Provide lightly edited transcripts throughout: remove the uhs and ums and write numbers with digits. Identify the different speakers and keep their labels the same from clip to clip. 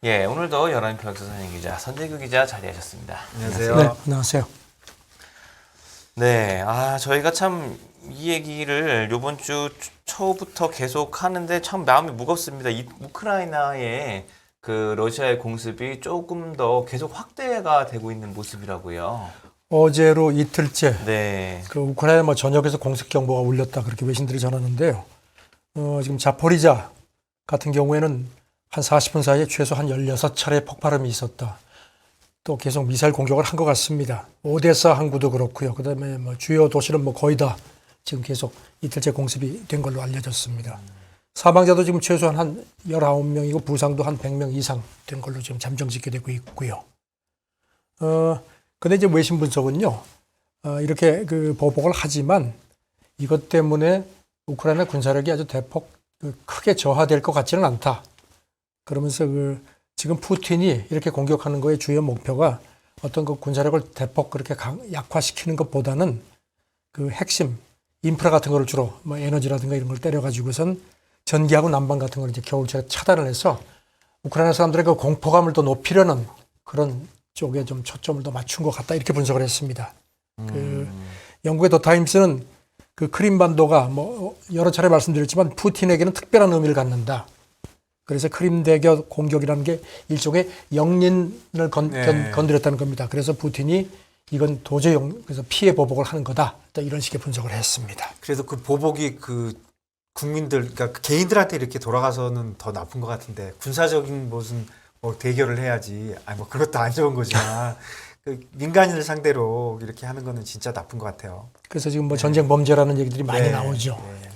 Speaker 1: 예, 오늘도 연합뉴스 역사선임 기자 선재규 기자 자리하셨습니다.
Speaker 2: 안녕하세요.
Speaker 3: 네, 안녕하세요.
Speaker 1: 네, 저희가 참 이 얘기를 이번 주 초부터 계속 하는데 참 마음이 무겁습니다. 이 우크라이나의 그 러시아의 공습이 조금 더 계속 확대가 되고 있는 모습이라고요.
Speaker 3: 어제로 이틀째
Speaker 1: 네,
Speaker 3: 그 우크라이나 전역에서 공습 경보가 울렸다 그렇게 외신들이 전하는데요. 지금 자포리자 같은 경우에는 한 40분 사이에 최소 한 16차례 폭발음이 있었다. 또 계속 미사일 공격을 한 것 같습니다. 오데사 항구도 그렇고요. 그다음에 뭐 주요 도시는 뭐 거의 다 지금 계속 이틀째 공습이 된 걸로 알려졌습니다. 사망자도 지금 최소한 한 19명이고 부상도 한 100명 이상 된 걸로 지금 잠정 집계되고 있고요. 근데 이제 외신 분석은요, 이렇게 그 보복을 하지만 이것 때문에 우크라이나 군사력이 아주 대폭 크게 저하될 것 같지는 않다. 그러면서 지금 푸틴이 이렇게 공격하는 거의 주요 목표가 어떤 그 군사력을 대폭 그렇게 약화시키는 것보다는 그 핵심 인프라 같은 거를 주로 뭐 에너지라든가 이런 걸 때려가지고선 전기하고 난방 같은 걸 이제 겨울철에 차단을 해서 우크라이나 사람들의 그 공포감을 더 높이려는 그런 쪽에 좀 초점을 더 맞춘 것 같다 이렇게 분석을 했습니다. 그 영국의 더 타임스는 그 크림반도가 뭐 여러 차례 말씀드렸지만 푸틴에게는 특별한 의미를 갖는다. 그래서 크림 대교 공격이라는 게 일종의 영린을 건드렸다는 겁니다. 그래서 푸틴이 이건 도저히 그래서 피해 보복을 하는 거다. 또 이런 식의 분석을 했습니다.
Speaker 2: 그래도 그 보복이 그 국민들, 그러니까 그 개인들한테 이렇게 돌아가서는 더 나쁜 것 같은데 군사적인 무슨 뭐 대결을 해야지. 아니 뭐 그것도 안 좋은 거지만 그 민간인을 상대로 이렇게 하는 거는 진짜 나쁜 것 같아요.
Speaker 3: 그래서 지금 뭐 전쟁 범죄라는 얘기들이 많이
Speaker 2: 네.
Speaker 3: 나오죠.
Speaker 2: 네.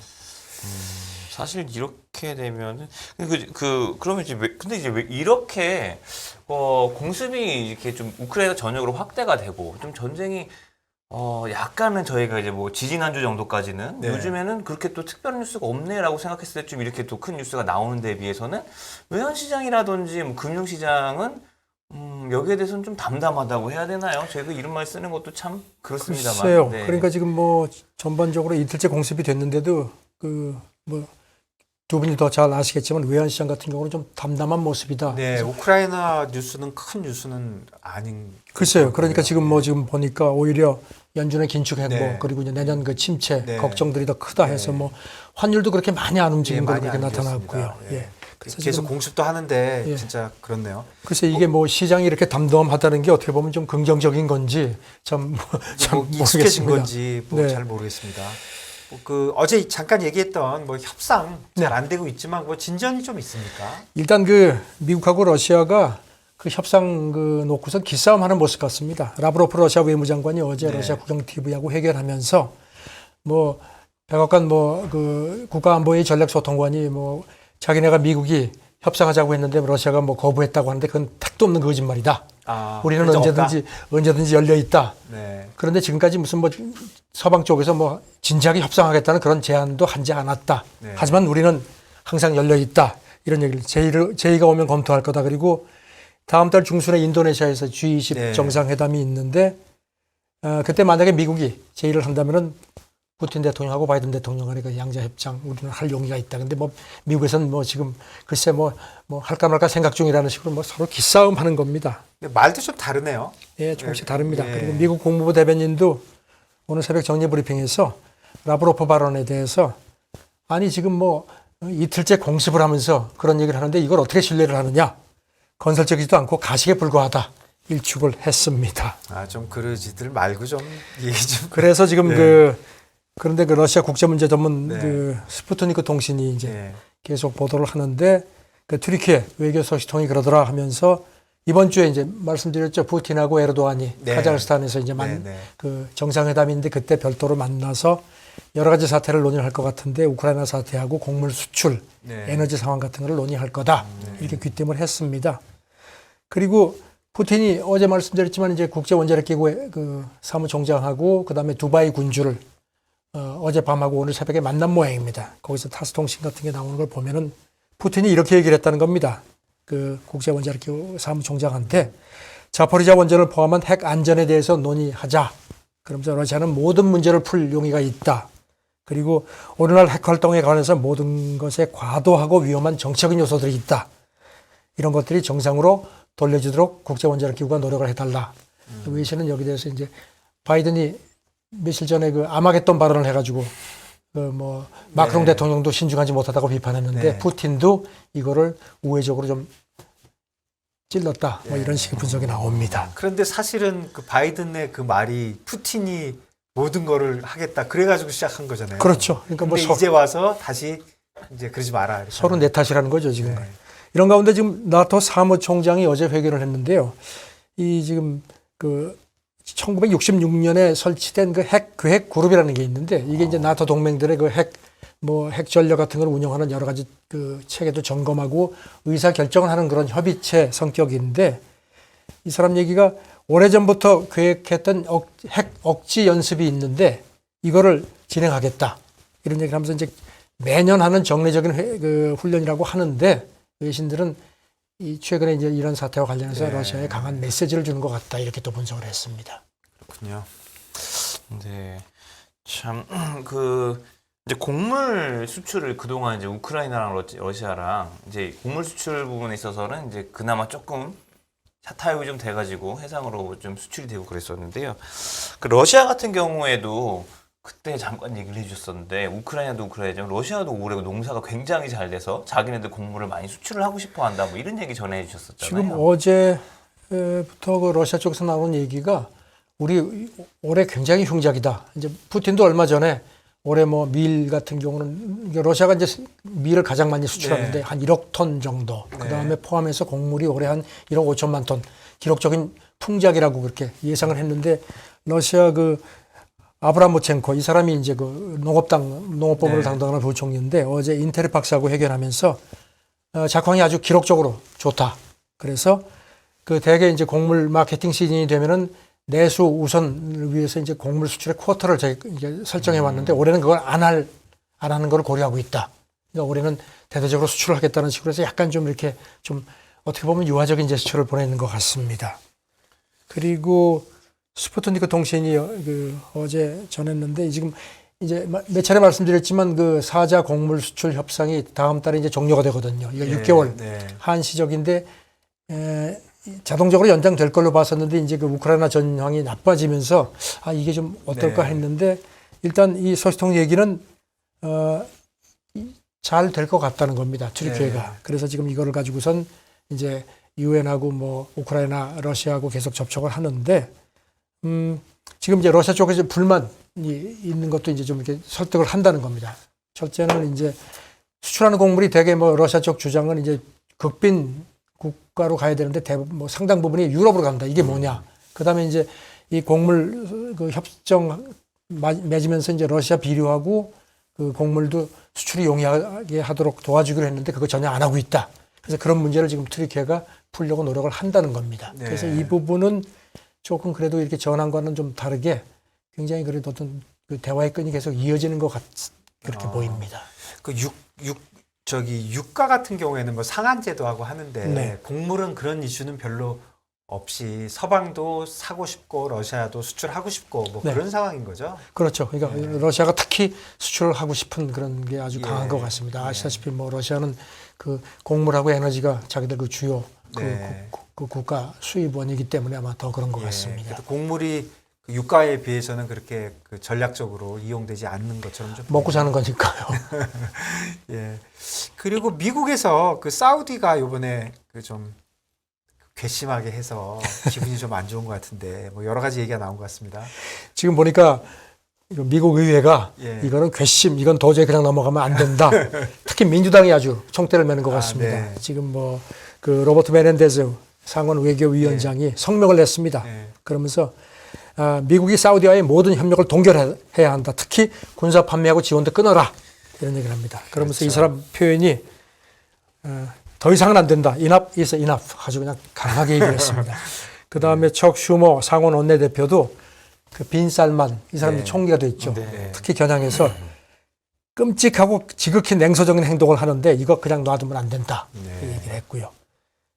Speaker 1: 사실 이렇게 되면은 그러면 이제 근데 이제 왜 이렇게 공습이 이렇게 좀 우크라이나 전역으로 확대가 되고 좀 전쟁이 약간은 저희가 이제 뭐 지지난주 정도까지는
Speaker 2: 네.
Speaker 1: 요즘에는 그렇게 또 특별한 뉴스가 없네라고 생각했을 때 좀 이렇게 또 큰 뉴스가 나오는 데에 비해서는 외환시장이라든지 뭐 금융시장은 여기에 대해서는 좀 담담하다고 해야 되나요? 제가 이런 말 쓰는 것도 참 그렇습니다만.
Speaker 3: 글쎄요.
Speaker 1: 네.
Speaker 3: 그러니까 지금 뭐 전반적으로 이틀째 공습이 됐는데도 두 분이 더 잘 아시겠지만 외환시장 같은 경우는 좀 담담한 모습이다.
Speaker 2: 네, 우크라이나 뉴스는 큰 뉴스는 아닌.
Speaker 3: 글쎄요. 그러니까 지금 뭐 지금 보니까 오히려 연준의 긴축 행보
Speaker 2: 네.
Speaker 3: 그리고 이제 내년 그 침체
Speaker 2: 네.
Speaker 3: 걱정들이 더 크다 해서
Speaker 2: 네.
Speaker 3: 뭐 환율도 그렇게 많이 안 움직인 걸로
Speaker 2: 많이
Speaker 3: 그렇게
Speaker 2: 안
Speaker 3: 나타났고요.
Speaker 2: 움직였습니다.
Speaker 3: 예. 그래서
Speaker 2: 계속
Speaker 3: 지금
Speaker 2: 공습도 하는데
Speaker 3: 예.
Speaker 2: 진짜 그렇네요.
Speaker 3: 글쎄 이게 뭐 시장이 이렇게 담담하다는 게 어떻게 보면 좀 긍정적인 건지 참
Speaker 2: 익숙해진
Speaker 3: 모르겠습니다.
Speaker 2: 건지
Speaker 3: 네.
Speaker 2: 잘 모르겠습니다. 그 어제 잠깐 얘기했던 뭐 협상 잘
Speaker 3: 네.
Speaker 2: 안 되고 있지만 뭐 진전이 좀 있습니까?
Speaker 3: 일단 그 미국하고 러시아가 그 협상 놓고선 기싸움하는 모습 같습니다. 라브로프 러시아 외무장관이 어제
Speaker 2: 네.
Speaker 3: 러시아 국영 TV하고 회견하면서 뭐 백악관 그 국가안보회 전략소통관이 뭐 자기네가 미국이 협상하자고 했는데 러시아가 뭐 거부했다고 하는데 그건 택도 없는 거짓말이다. 우리는 언제든지 열려 있다.
Speaker 2: 네.
Speaker 3: 그런데 지금까지 무슨 뭐 서방 쪽에서 뭐 진지하게 협상하겠다는 그런 제안도 하지 않았다.
Speaker 2: 네.
Speaker 3: 하지만 우리는 항상 열려 있다. 이런 얘기를 제의가 오면 검토할 거다. 그리고 다음 달 중순에 인도네시아에서 G20
Speaker 2: 네.
Speaker 3: 정상회담이 있는데 그때 만약에 미국이 제의를 한다면은 푸틴 대통령하고 바이든 대통령 간의 그 양자 협상 우리는 할 용의가 있다. 근데 뭐 미국에서는 뭐 지금 글쎄 뭐 할까 말까 생각 중이라는 식으로 뭐 서로 기싸움 하는 겁니다.
Speaker 2: 근데 말도 좀 다르네요.
Speaker 3: 예, 조금씩 다릅니다.
Speaker 2: 예.
Speaker 3: 그리고 미국 국무부 대변인도 오늘 새벽 정례 브리핑에서 라브로프 발언에 대해서 아니 지금 뭐 이틀째 공습을 하면서 그런 얘기를 하는데 이걸 어떻게 신뢰를 하느냐. 건설적이지도 않고 가식에 불과하다. 일축을 했습니다.
Speaker 2: 좀 그러지들 말고 좀 얘기 좀.
Speaker 3: 그래서 지금
Speaker 2: 네.
Speaker 3: 그런데 그 러시아 국제문제 전문
Speaker 2: 네.
Speaker 3: 그 스푸트니크 통신이 이제
Speaker 2: 네.
Speaker 3: 계속 보도를 하는데 그 튀르키예 외교 소식통이 그러더라 하면서 이번 주에 이제 말씀드렸죠. 푸틴하고 에르도안이
Speaker 2: 네.
Speaker 3: 카자흐스탄에서 이제
Speaker 2: 네.
Speaker 3: 그 정상회담인데 그때 별도로 만나서 여러 가지 사태를 논의할 것 같은데 우크라이나 사태하고 곡물 수출,
Speaker 2: 네.
Speaker 3: 에너지 상황 같은 걸 논의할 거다. 이렇게 귀띔을 했습니다. 그리고 푸틴이 어제 말씀드렸지만 이제 국제원자력기구의 그 사무총장하고 그다음에 두바이 군주를 어젯밤하고 오늘 새벽에 만난 모양입니다. 거기서 타스 통신 같은 게 나오는 걸 보면은 푸틴이 이렇게 얘기를 했다는 겁니다. 그 국제원자력기구 사무총장한테 자포리자 원전을 포함한 핵 안전에 대해서 논의하자. 그러면서 러시아는 모든 문제를 풀 용의가 있다. 그리고 오늘날 핵 활동에 관해서 모든 것에 과도하고 위험한 정치적인 요소들이 있다. 이런 것들이 정상으로 돌려지도록 국제원자력기구가 노력을 해달라. 외신은 여기 대해서 이제 바이든이 며칠 전에 그 아마겟돈 발언을 해가지고 그 뭐 마크롱
Speaker 2: 네.
Speaker 3: 대통령도 신중하지 못하다고 비판했는데
Speaker 2: 네.
Speaker 3: 푸틴도 이거를 우회적으로 좀 찔렀다. 뭐 이런 식의 분석이 나옵니다.
Speaker 2: 그런데 사실은 그 바이든의 그 말이 푸틴이 모든 거를 하겠다. 그래가지고 시작한 거잖아요.
Speaker 3: 그렇죠. 그러니까 뭐
Speaker 2: 근데 이제 와서 다시 이제 그러지 마라. 이렇게
Speaker 3: 서로 내 탓이라는 거죠, 지금.
Speaker 2: 네.
Speaker 3: 이런 가운데 지금 나토 사무총장이 어제 회견을 했는데요. 이 지금 그 1966년에 설치된 그 핵 계획 그룹이라는 게 있는데 이게 이제 나토 동맹들의 그 핵 전력 같은 걸 운영하는 여러 가지 그 체계도 점검하고 의사 결정을 하는 그런 협의체 성격인데 이 사람 얘기가 오래전부터 계획했던 핵 억지 연습이 있는데 이거를 진행하겠다. 이런 얘기를 하면서 이제 매년 하는 정례적인 그 훈련이라고 하는데 외신들은 이 최근에 이제 이런 사태와 관련해서
Speaker 2: 네.
Speaker 3: 러시아에 강한 메시지를 주는 것 같다. 이렇게 또 분석을 했습니다.
Speaker 2: 그렇군요.
Speaker 1: 네. 참, 이제 곡물 수출을 그동안 이제 우크라이나랑 러시아랑 이제 곡물 수출 부분에 있어서는 이제 그나마 조금 타협이 좀 돼가지고 해상으로 좀 수출이 되고 그랬었는데요. 그 러시아 같은 경우에도 그때 잠깐 얘기를 해주셨었는데 우크라이나도 우크라이나지만 러시아도 올해 농사가 굉장히 잘 돼서 자기네들 곡물을 많이 수출을 하고 싶어 한다 뭐 이런 얘기 전해주셨었잖아요.
Speaker 3: 지금 어제부터 그 러시아 쪽에서 나온 얘기가 우리 올해 굉장히 흉작이다. 이제 푸틴도 얼마 전에 올해 뭐 밀 같은 경우는 러시아가 이제 밀을 가장 많이 수출하는데
Speaker 2: 네.
Speaker 3: 한 1억 톤 정도.
Speaker 2: 네.
Speaker 3: 그 다음에 포함해서 곡물이 올해 한 1억 5천만 톤. 기록적인 풍작이라고 그렇게 예상을 했는데 러시아 그 아브라모첸코 이 사람이 이제 그 농업법을
Speaker 2: 네.
Speaker 3: 담당하는 부총리인데 어제 인테르팍스하고 회견하면서 작황이 아주 기록적으로 좋다. 그래서 그 대개 이제 곡물 마케팅 시즌이 되면은 내수 우선을 위해서 이제 곡물 수출의 쿼터를 이제 설정해 왔는데 올해는 그걸 안 하는 걸 고려하고 있다. 그러니까 올해는 대대적으로 수출을 하겠다는 식으로 해서 약간 좀 이렇게 좀 어떻게 보면 유화적인 제스처를 보내는 것 같습니다. 그리고 스푸트니크 통신이 그 어제 전했는데 지금 이제 몇 차례 말씀드렸지만 그 사자 곡물 수출 협상이 다음 달에 이제 종료가 되거든요. 이거 6개월 한시적인데 자동적으로 연장될 걸로 봤었는데 이제 그 우크라이나 전황이 나빠지면서 이게 좀 어떨까 했는데 일단 이 소식통 얘기는 잘 될 것 같다는 겁니다. 튀르키예가. 그래서 지금 이거를 가지고선 이제 유엔하고 뭐 우크라이나, 러시아하고 계속 접촉을 하는데 지금 이제 러시아 쪽에 이제 불만이 있는 것도 이제 좀 이렇게 설득을 한다는 겁니다. 첫째는 이제 수출하는 곡물이 대개 뭐 러시아 쪽 주장은 이제 극빈 국가로 가야 되는데 뭐 상당 부분이 유럽으로 간다. 이게 뭐냐? 그다음에 이제 이 곡물 그 협정 맺으면서 이제 러시아 비료하고 그 곡물도 수출이 용이하게 하도록 도와주기로 했는데 그거 전혀 안 하고 있다. 그래서 그런 문제를 지금 튀르키예가 풀려고 노력을 한다는 겁니다.
Speaker 2: 네.
Speaker 3: 그래서 이 부분은 조금 그래도 이렇게 전황과는 좀 다르게 굉장히 그래도 어떤 그 대화의 끈이 계속 이어지는 것 그렇게 보입니다.
Speaker 2: 그 유가 같은 경우에는 뭐 상한제도 하고 하는데
Speaker 3: 네.
Speaker 2: 곡물은 그런 이슈는 별로 없이 서방도 사고 싶고 러시아도 수출하고 싶고 뭐
Speaker 3: 네.
Speaker 2: 그런 상황인 거죠.
Speaker 3: 그렇죠. 그러니까 러시아가 특히 수출을 하고 싶은 그런 게 아주 강한
Speaker 2: 예.
Speaker 3: 것 같습니다. 아시다시피 뭐 러시아는 그 곡물하고 에너지가 자기들 그 주요
Speaker 2: 네.
Speaker 3: 그 국가 수입원이기 때문에 아마 더 그런 것
Speaker 2: 예.
Speaker 3: 같습니다.
Speaker 2: 그래도 곡물이 그 유가에 비해서는 그렇게 그 전략적으로 이용되지 않는 것처럼 좀
Speaker 3: 먹고 사는 거니까요.
Speaker 2: 예. 그리고 미국에서 그 사우디가 이번에 그 좀 괘씸하게 해서 기분이 좀 안 좋은 것 같은데 뭐 여러 가지 얘기가 나온 것 같습니다.
Speaker 3: 지금 보니까 미국 의회가
Speaker 2: 예.
Speaker 3: 이거는 괘씸, 이건 도저히 그냥 넘어가면 안 된다. 특히 민주당이 아주 총대를 매는 것 같습니다.
Speaker 2: 네.
Speaker 3: 지금 뭐 그 로버트 메넨데즈 상원 외교위원장이 성명을 냈습니다.
Speaker 2: 네.
Speaker 3: 그러면서 미국이 사우디와의 모든 협력을 동결해야 한다. 특히 군사 판매하고 지원도 끊어라. 이런 얘기를 합니다. 그러면서
Speaker 2: 그렇죠.
Speaker 3: 이 사람 표현이 더 이상은 안 된다. Enough is enough. 아주 그냥 강하게 얘기를 했습니다. 그 다음에 척 슈머 상원 원내대표도 그 빈 살만 이 사람이
Speaker 2: 네.
Speaker 3: 총리가 됐죠.
Speaker 2: 네.
Speaker 3: 특히 겨냥해서 끔찍하고 지극히 냉소적인 행동을 하는데 이거 그냥 놔두면 안 된다.
Speaker 2: 네.
Speaker 3: 이 얘기를 했고요.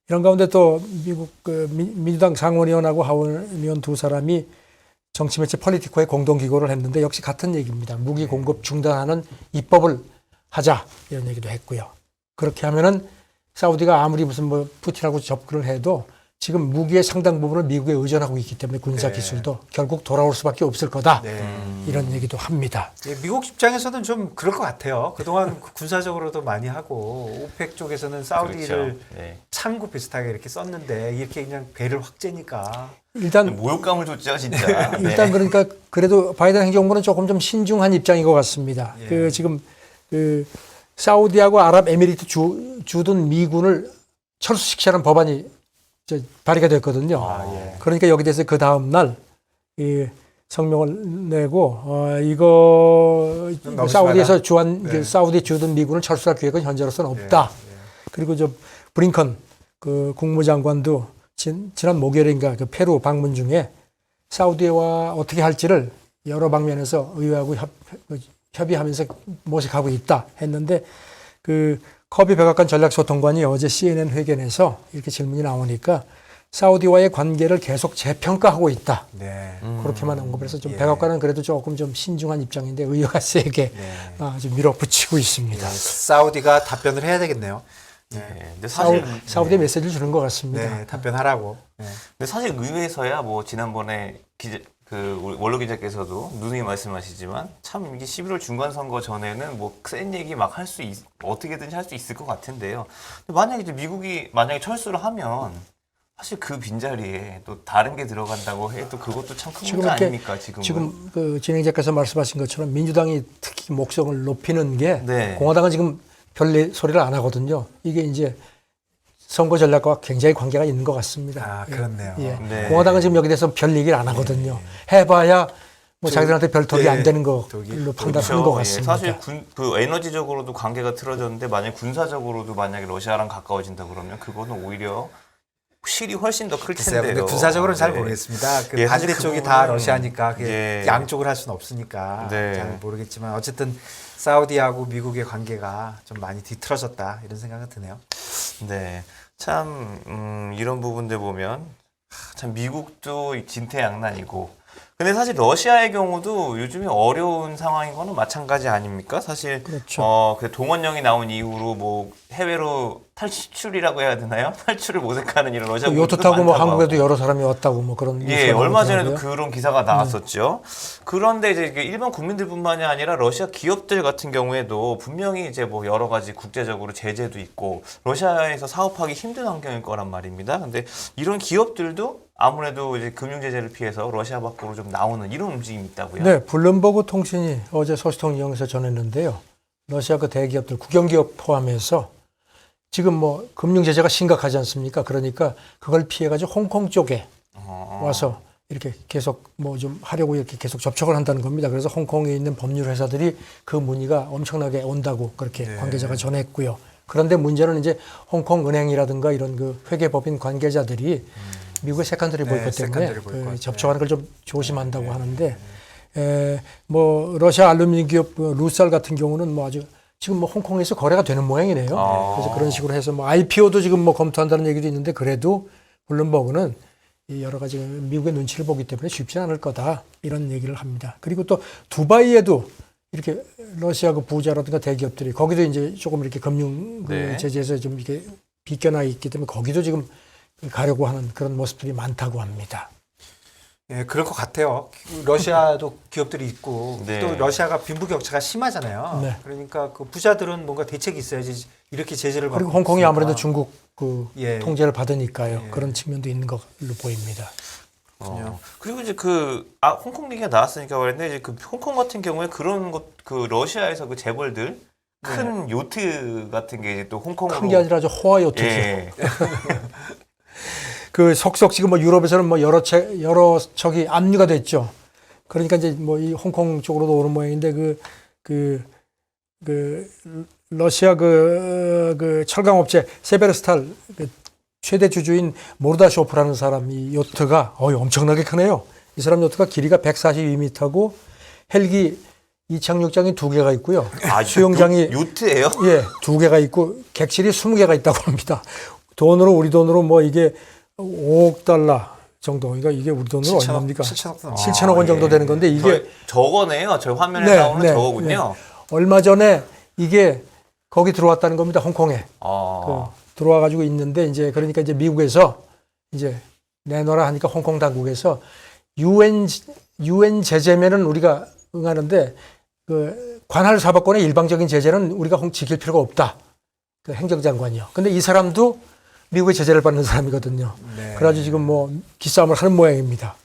Speaker 3: 이런 가운데 또 미국 그 민주당 상원의원하고 하원의원 두 사람이 정치매체 폴리티코에 공동기고를 했는데 역시 같은 얘기입니다. 무기 공급 중단하는 입법을 하자 이런 얘기도 했고요. 그렇게 하면은 사우디가 아무리 무슨 뭐 푸틴하고 접근을 해도 지금 무기의 상당 부분을 미국에 의존하고 있기 때문에 군사
Speaker 2: 네.
Speaker 3: 기술도 결국 돌아올 수밖에 없을 거다.
Speaker 2: 네.
Speaker 3: 이런 얘기도 합니다.
Speaker 2: 예, 미국 입장에서는 좀 그럴 것 같아요. 그동안 군사적으로도 많이 하고 오펙 쪽에서는 사우디를
Speaker 1: 그렇죠. 네.
Speaker 2: 창구 비슷하게 이렇게 썼는데 이렇게 그냥 배를 확 째니까
Speaker 3: 일단
Speaker 1: 모욕감을 줬죠, 진짜. 네.
Speaker 3: 일단 그러니까 그래도 바이든 행정부는 조금 좀 신중한 입장인 것 같습니다.
Speaker 2: 예.
Speaker 3: 그 지금 그 사우디하고 아랍에미리트 주둔 미군을 철수시키자는 법안이 발의가 됐거든요.
Speaker 2: 예.
Speaker 3: 그러니까 여기 대해서 그 다음 날 이 성명을 내고 이거
Speaker 2: 너무
Speaker 3: 사우디에서
Speaker 2: 네.
Speaker 3: 사우디 주둔 미군을 철수할 계획은 현재로서는 없다.
Speaker 2: 예.
Speaker 3: 그리고 저 브링컨 그 국무장관도 지난 목요일인가 그 페루 방문 중에 사우디와 어떻게 할지를 여러 방면에서 의회하고 협의하면서 모색하고 있다 했는데 그 커비 백악관 전략소통관이 어제 CNN 회견에서 이렇게 질문이 나오니까 사우디와의 관계를 계속 재평가하고 있다.
Speaker 2: 네.
Speaker 3: 그렇게만 언급을 해서 좀
Speaker 2: 예.
Speaker 3: 백악관은 그래도 조금 좀 신중한 입장인데 의회가 세게
Speaker 2: 네.
Speaker 3: 좀 밀어붙이고 있습니다.
Speaker 2: 사우디가 답변을 해야 되겠네요.
Speaker 1: 네. 근데 사실
Speaker 3: 사우디에 메시지를 주는 것 같습니다.
Speaker 2: 네, 답변하라고. 네.
Speaker 1: 근데 사실 의회에서야 뭐 지난번에 우리 원로 기자께서도 누누이 말씀하시지만 참 이게 11월 중간 선거 전에는 뭐 센 얘기 막 할 수 어떻게든지 할 수 있을 것 같은데요. 근데 만약에 이제 미국이 만약에 철수를 하면 사실 그 빈자리에 또 다른 게 들어간다고 해도 그것도 참 큰 문제 아닙니까 지금은?
Speaker 3: 지금 그 진행자께서 말씀하신 것처럼 민주당이 특히 목성을 높이는 게
Speaker 1: 네.
Speaker 3: 공화당은 지금 별 소리를 안 하거든요. 이게 이제 선거 전략과 굉장히 관계가 있는 것 같습니다.
Speaker 2: 아, 그렇네요.
Speaker 3: 예.
Speaker 1: 네.
Speaker 3: 공화당은 지금 여기 대해서 별 얘기를 안 하거든요. 해봐야 뭐 자기들한테 별 덕이
Speaker 2: 네.
Speaker 3: 안 되는 걸로
Speaker 2: 덕이.
Speaker 3: 판단하는 것
Speaker 1: 예,
Speaker 3: 같습니다.
Speaker 1: 사실 그 에너지적으로도 관계가 틀어졌는데 만약 군사적으로도 만약에 러시아랑 가까워진다 그러면 그거는 오히려 실이 훨씬 더 클
Speaker 2: 글쎄요.
Speaker 1: 텐데요.
Speaker 2: 근데 군사적으로는 잘
Speaker 1: 네.
Speaker 2: 모르겠습니다. 그
Speaker 1: 예, 사실
Speaker 2: 반대쪽이
Speaker 1: 그
Speaker 2: 다
Speaker 1: 부분은-
Speaker 2: 러시아니까
Speaker 1: 예.
Speaker 2: 양쪽을 할 수는 없으니까
Speaker 1: 네.
Speaker 2: 잘 모르겠지만 어쨌든 사우디하고 미국의 관계가 좀 많이 뒤틀어졌다 이런 생각은 드네요.
Speaker 1: 네, 참 이런 부분들 보면 참 미국도 진퇴양난이고. 근데 사실 러시아의 경우도 요즘에 어려운 상황인 거는 마찬가지 아닙니까? 사실
Speaker 3: 그렇죠.
Speaker 1: 그 동원령이 나온 이후로 뭐 해외로 탈출이라고 해야 되나요? 탈출을 모색하는 이런 러시아
Speaker 3: 그 요트
Speaker 1: 분들도
Speaker 3: 타고 뭐
Speaker 1: 많다고
Speaker 3: 한국에도
Speaker 1: 하고.
Speaker 3: 여러 사람이 왔다고 뭐 그런
Speaker 1: 예,
Speaker 3: 뉴스가
Speaker 1: 얼마 전에도
Speaker 3: 나오더라고요.
Speaker 1: 그런 기사가 나왔었죠. 그런데 이제 이게 일반 국민들뿐만이 아니라 러시아 기업들 같은 경우에도 분명히 이제 뭐 여러 가지 국제적으로 제재도 있고 러시아에서 사업하기 힘든 환경일 거란 말입니다. 근데 이런 기업들도 아무래도 이제 금융 제재를 피해서 러시아 밖으로 좀 나오는 이런 움직임이 있다고요.
Speaker 3: 네, 블룸버그 통신이 어제 소식통신에서 전했는데요. 러시아 그 대기업들, 국영기업 포함해서 지금 뭐 금융 제재가 심각하지 않습니까? 그러니까 그걸 피해가지고 홍콩 쪽에 와서 이렇게 계속 뭐 좀 하려고 이렇게 계속 접촉을 한다는 겁니다. 그래서 홍콩에 있는 법률 회사들이 그 문의가 엄청나게 온다고 그렇게
Speaker 2: 네.
Speaker 3: 관계자가 전했고요. 그런데 문제는 이제 홍콩 은행이라든가 이런 그 회계법인 관계자들이 미국의 세컨더리 보이콧
Speaker 2: 네,
Speaker 3: 때문에
Speaker 2: 세컨더리 보이콧.
Speaker 3: 접촉하는 걸 좀 조심한다고 하는데 뭐 러시아 알루미늄 기업 루살 같은 경우는 뭐 아주 지금 뭐 홍콩에서 거래가 되는 모양이네요. 그래서 그런 식으로 해서 뭐 IPO도 지금 뭐 검토한다는 얘기도 있는데 그래도 블룸버그는 이 여러 가지 미국의 눈치를 보기 때문에 쉽지 않을 거다 이런 얘기를 합니다. 그리고 또 두바이에도 이렇게 러시아 그 부자라든가 대기업들이 거기도 이제 조금 이렇게 금융 그
Speaker 1: 네.
Speaker 3: 제재에서 좀 이렇게 비껴나 있기 때문에 거기도 지금 가려고 하는 그런 모습들이 많다고 합니다.
Speaker 2: 예, 그럴 것 같아요. 러시아도 기업들이 있고
Speaker 1: 네.
Speaker 2: 또 러시아가 빈부격차가 심하잖아요.
Speaker 3: 네.
Speaker 2: 그러니까 그 부자들은 뭔가 대책이 있어야지 이렇게 제재를 받고
Speaker 3: 그리고 홍콩이
Speaker 2: 있으니까.
Speaker 3: 아무래도 중국 그
Speaker 2: 예.
Speaker 3: 통제를 받으니까요.
Speaker 2: 예.
Speaker 3: 그런 측면도 있는 걸로 보입니다.
Speaker 1: 그리고 이제 홍콩 얘기가 나왔으니까 말인데 이제 그 홍콩 같은 경우에 그런 그 러시아에서 그 재벌들 큰 요트 같은 게 이제 또 홍콩으로
Speaker 3: 큰 게 아니라 저 호화 요트죠.
Speaker 1: 예.
Speaker 3: 그 속속 지금 뭐 유럽에서는 뭐 여러 척이 압류가 됐죠. 그러니까 이제 뭐 이 홍콩 쪽으로도 오는 모양인데 그 러시아 그 철강업체 세베르스탈 그 최대 주주인 모르다쇼프라는 사람이 요트가 엄청나게 크네요. 이 사람 요트가 길이가 142m고 헬기 이착륙장이 2개가 있고요. 수영장이
Speaker 1: 요트예요?
Speaker 3: 예, 2개가 있고 객실이 20개가 있다고 합니다. 우리 돈으로 뭐 이게 5억 달러 정도. 그러니까 이게 우리 돈으로
Speaker 2: 7천억,
Speaker 3: 얼마입니까?
Speaker 2: 7천억
Speaker 3: 7천억 원 정도 되는 건데 이게
Speaker 1: 저거네요. 저 화면에
Speaker 3: 네,
Speaker 1: 나오는
Speaker 3: 네,
Speaker 1: 저거군요.
Speaker 3: 얼마 전에 이게 거기 들어왔다는 겁니다. 홍콩에.
Speaker 1: 아,
Speaker 3: 들어와 가지고 있는데 이제 그러니까 이제 미국에서 이제 내놓으라 하니까 홍콩 당국에서 UN 제재면은 우리가 응하는데 그 관할 사법권의 일방적인 제재는 우리가 지킬 필요가 없다. 그 행정장관이요. 근데 이 사람도 미국의 제재를 받는 사람이거든요.
Speaker 2: 네.
Speaker 3: 그래가지고 지금 뭐 기싸움을 하는 모양입니다.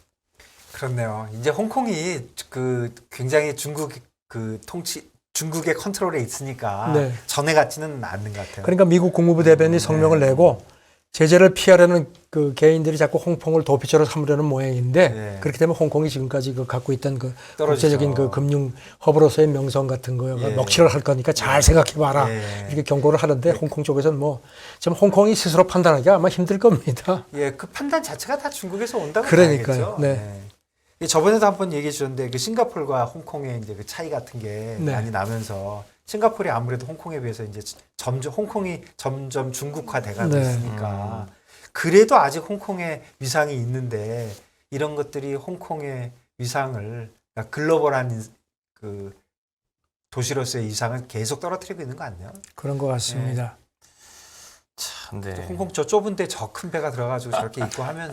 Speaker 2: 그렇네요. 이제 홍콩이 그 굉장히 중국의 컨트롤에 있으니까
Speaker 3: 네.
Speaker 2: 전에 같지는 않는 것 같아요.
Speaker 3: 그러니까 미국 국무부 대변인이 성명을 내고 제재를 피하려는 그 개인들이 자꾸 홍콩을 도피처로 삼으려는 모양인데
Speaker 2: 네.
Speaker 3: 그렇게 되면 홍콩이 지금까지 그 갖고 있던 그
Speaker 2: 떨어지죠.
Speaker 3: 국제적인 그 금융 허브로서의 명성 같은 거
Speaker 2: 예.
Speaker 3: 먹칠을 할 거니까 잘 생각해봐라
Speaker 2: 예.
Speaker 3: 이렇게 경고를 하는데 홍콩 쪽에서는 뭐 지금 홍콩이 스스로 판단하기가 아마 힘들 겁니다.
Speaker 2: 예, 그 판단 자체가 다 중국에서 온다고
Speaker 3: 그러니까요.
Speaker 2: 봐야겠죠.
Speaker 3: 네.
Speaker 2: 예, 저번에도 한번 얘기해 주셨는데 그 싱가포르와 홍콩의 이제 그 차이 같은 게
Speaker 3: 네.
Speaker 2: 많이 나면서 싱가포르이 아무래도 홍콩에 비해서 이제 홍콩이 점점 중국화 돼가고
Speaker 3: 네.
Speaker 2: 있으니까 그래도 아직 홍콩에 위상이 있는데 이런 것들이 홍콩의 위상을 그러니까 글로벌한 그 도시로서의 위상을 계속 떨어뜨리고 있는 거 아니에요?
Speaker 3: 그런 것 같습니다.
Speaker 1: 참, 네.
Speaker 2: 홍콩 저 좁은데 저 큰 배가 들어가지고 저렇게 있고 하면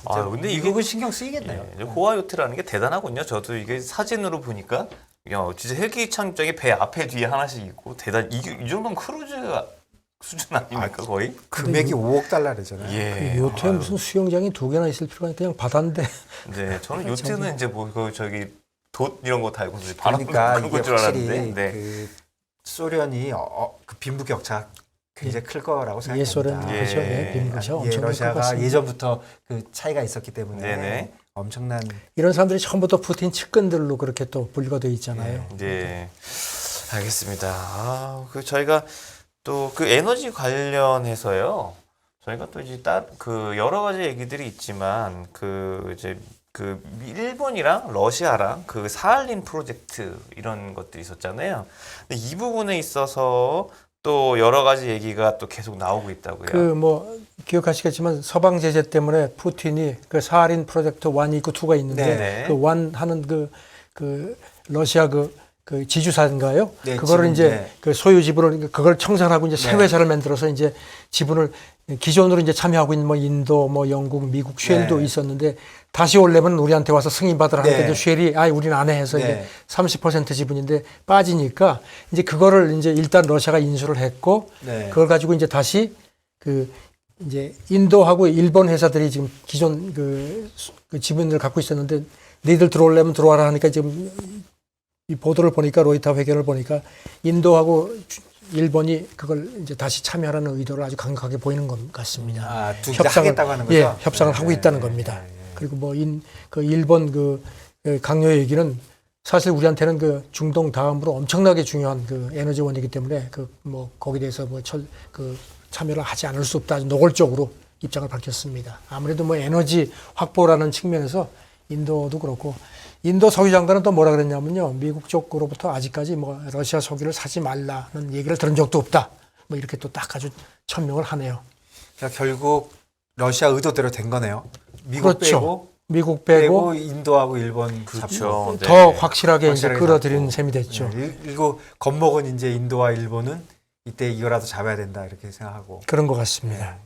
Speaker 1: 아, 근데 이게
Speaker 2: 미국은 신경 쓰이겠네요.
Speaker 1: 예, 호와요트라는 게 대단하군요. 저도 이게 사진으로 보니까 야, 진짜 헬기 착륙장이 배 앞에 뒤에 하나씩 있고 이 정도면 크루즈 수준 아닙니까 거의?
Speaker 2: 금액이 5억 달러래잖아요.
Speaker 1: 예.
Speaker 3: 그 요트에
Speaker 1: 아유,
Speaker 3: 무슨 수영장이 2개나 있을 필요가 아니라 그냥 바다인데
Speaker 1: 네, 저는 요트는 이제 뭐 저기 돛 이런 거 달고 바람
Speaker 2: 그러니까
Speaker 1: 그런
Speaker 2: 이게
Speaker 1: 건줄
Speaker 2: 확실히
Speaker 1: 알았는데. 네.
Speaker 2: 그 소련이 그 빈부격차 굉장히 클 거라고 생각합니다.
Speaker 3: 예소련
Speaker 1: 예.
Speaker 3: 그렇죠. 예, 빈부격차
Speaker 2: 예,
Speaker 3: 엄청 클 것
Speaker 2: 러시아가
Speaker 3: 같습니다.
Speaker 2: 예전부터 그 차이가 있었기 때문에
Speaker 1: 네네.
Speaker 2: 엄청난
Speaker 3: 이런 사람들이 처음부터 푸틴 측근들로 그렇게 또 분류가 돼 있잖아요.
Speaker 1: 네, 알겠습니다. 그 저희가 또 그 에너지 관련해서요. 저희가 또 이제 그 여러 가지 얘기들이 있지만 그 이제 그 일본이랑 러시아랑 그 사할린 프로젝트 이런 것들이 있었잖아요. 근데 이 부분에 있어서 또 여러 가지 얘기가 또 계속 나오고 있다고요.
Speaker 3: 그 뭐 기억하시겠지만 서방 제재 때문에 푸틴이 그 사할린 프로젝트 1이 있고 2가 있는데
Speaker 1: 네네.
Speaker 3: 그 1 하는 그 러시아 그 지주사인가요?
Speaker 2: 네,
Speaker 3: 그거를
Speaker 2: 지분,
Speaker 3: 이제
Speaker 2: 네.
Speaker 3: 그 소유 지분을 그걸 청산하고 이제 새
Speaker 2: 네.
Speaker 3: 회사를 만들어서 이제 지분을 기존으로 이제 참여하고 있는 뭐 인도, 뭐 영국, 미국, 쉘도
Speaker 2: 네.
Speaker 3: 있었는데 다시 오려면 우리한테 와서 승인 받으라 하니까
Speaker 2: 네.
Speaker 3: 이제 쉘이 우리는 안 해 해서
Speaker 2: 네.
Speaker 3: 이제 30% 지분인데 빠지니까 이제 그거를 이제 일단 러시아가 인수를 했고
Speaker 2: 네.
Speaker 3: 그걸 가지고 이제 다시 그 이제 인도하고 일본 회사들이 지금 기존 그 지분을 갖고 있었는데 너희들 들어오려면 들어와라 하니까 지금 이 보도를 보니까 로이터 회견을 보니까 인도하고 일본이 그걸 이제 다시 참여하라는 의도를 아주 강력하게 보이는 것 같습니다.
Speaker 2: 두 개 하겠다고 하는 거죠?
Speaker 3: 예, 협상을
Speaker 2: 네,
Speaker 3: 하고
Speaker 2: 네,
Speaker 3: 있다는
Speaker 2: 네,
Speaker 3: 겁니다.
Speaker 2: 네, 네.
Speaker 3: 그리고 뭐 그 일본 그 강요 얘기는 사실 우리한테는 그 중동 다음으로 엄청나게 중요한 그 에너지원이기 때문에 그 뭐 거기에 대해서 뭐 참여를 하지 않을 수 없다. 노골적으로 입장을 밝혔습니다. 아무래도 뭐 에너지 확보라는 측면에서 인도도 그렇고 인도 석유장관은 또 뭐라 그랬냐면요. 미국 쪽으로부터 아직까지 뭐 러시아 석유를 사지 말라는 얘기를 들은 적도 없다. 뭐 이렇게 또 딱 아주 천명을 하네요.
Speaker 2: 그러니까 결국 러시아 의도대로 된 거네요. 미국
Speaker 3: 그렇죠.
Speaker 2: 빼고
Speaker 3: 미국 빼고
Speaker 2: 인도하고 일본
Speaker 1: 그렇죠. 네.
Speaker 3: 더 확실하게 이제
Speaker 2: 확실하게
Speaker 3: 끌어들인
Speaker 2: 잡고.
Speaker 3: 셈이 됐죠.
Speaker 2: 그리고 겁먹은 이제 인도와 일본은 이때 이거라도 잡아야 된다 이렇게 생각하고
Speaker 3: 그런 것 같습니다.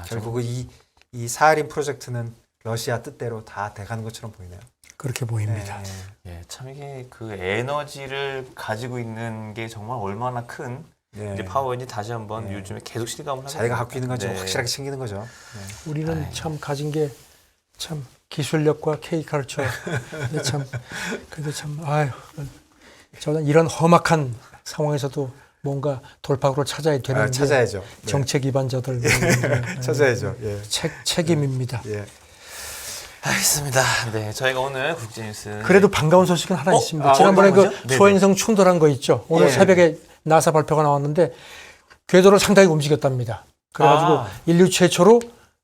Speaker 2: 결국 이 사할린 프로젝트는 러시아 뜻대로 다 돼가는 것처럼 보이네요.
Speaker 3: 그렇게 보입니다.
Speaker 1: 예, 참 이게 그 에너지를 가지고 있는 게 정말 얼마나 큰
Speaker 2: 네.
Speaker 1: 이제 파워인지 다시 한번
Speaker 2: 네.
Speaker 1: 요즘에 계속 실감을 하게
Speaker 2: 자기가
Speaker 1: 됩니다.
Speaker 2: 갖고 있는 건 좀
Speaker 1: 네.
Speaker 2: 확실하게 챙기는 거죠. 네.
Speaker 3: 우리는 참 가진 게 참 기술력과 K컬처. 근데 참 근데 참 저는 이런 험악한 상황에서도 뭔가 돌파구를 찾아야 되는 게
Speaker 2: 찾아야죠. 네.
Speaker 3: 정책 위반자들
Speaker 2: 찾아야죠. 예.
Speaker 3: 책임입니다.
Speaker 2: 예.
Speaker 1: 알겠습니다. 네, 저희가 오늘 국제뉴스
Speaker 3: 그래도 반가운 소식은 하나 있습니다.
Speaker 1: 아,
Speaker 3: 지난번에
Speaker 1: 어떤
Speaker 3: 그
Speaker 1: 거죠? 네네.
Speaker 3: 소행성 충돌한 거 있죠. 오늘
Speaker 2: 예.
Speaker 3: 새벽에 나사 발표가 나왔는데 궤도를 상당히 움직였답니다. 그래가지고 인류 최초로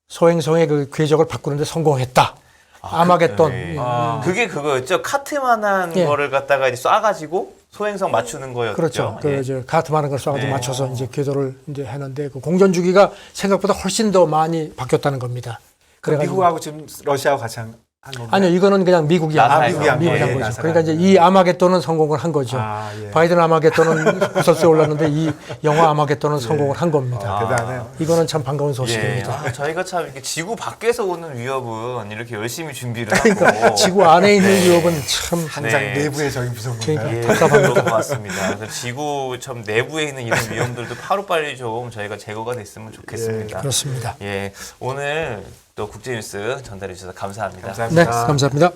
Speaker 3: 소행성의 그 궤적을 바꾸는데 성공했다. 아마겟돈.
Speaker 1: 네.
Speaker 2: 아.
Speaker 1: 그게 그거였죠. 카트만한
Speaker 3: 예.
Speaker 1: 거를 갖다가 이제 쏴가지고 소행성 맞추는 거였죠.
Speaker 3: 그렇죠.
Speaker 1: 예.
Speaker 3: 그 카트 많은 걸 쏴가지고
Speaker 1: 네.
Speaker 3: 맞춰서 이제 궤도를 이제 했는데 그 공전 주기가 생각보다 훨씬 더 많이 바뀌었다는 겁니다.
Speaker 2: 미국하고 지금 러시아하고 같이 한 건가요?
Speaker 3: 아니요, 이거는 그냥 미국이 한
Speaker 1: 나사에서.
Speaker 3: 거죠. 미국이 한
Speaker 1: 예,
Speaker 3: 거죠.
Speaker 2: 나사가
Speaker 3: 그러니까 이제
Speaker 2: 한
Speaker 3: 이 아마겟돈은 성공을 한 거죠.
Speaker 2: 아, 예.
Speaker 3: 바이든 아마겟돈은 구설수에 올랐는데 이 영화 아마겟돈은 성공을 한 겁니다.
Speaker 2: 대단해요.
Speaker 3: 이거는 참 반가운
Speaker 1: 예.
Speaker 3: 소식입니다.
Speaker 1: 아, 저희가 참 이렇게 지구 밖에서 오는 위협은 이렇게 열심히 준비를
Speaker 3: 그러니까
Speaker 1: 하고
Speaker 3: 지구 안에 있는
Speaker 1: 네.
Speaker 3: 위협은 참
Speaker 2: 항상
Speaker 1: 네.
Speaker 2: 내부에 적이 무서운 건가요?
Speaker 1: 예,
Speaker 3: 답답합니다.
Speaker 1: 그런 것 같습니다. 그래서 지구 참 내부에 있는 이런 위험들도 하루빨리 좀 저희가 제거가 됐으면 좋겠습니다.
Speaker 3: 그렇습니다.
Speaker 1: 예, 오늘 또 국제뉴스 전달해 주셔서 감사합니다.
Speaker 2: 감사합니다.
Speaker 3: 네, 감사합니다.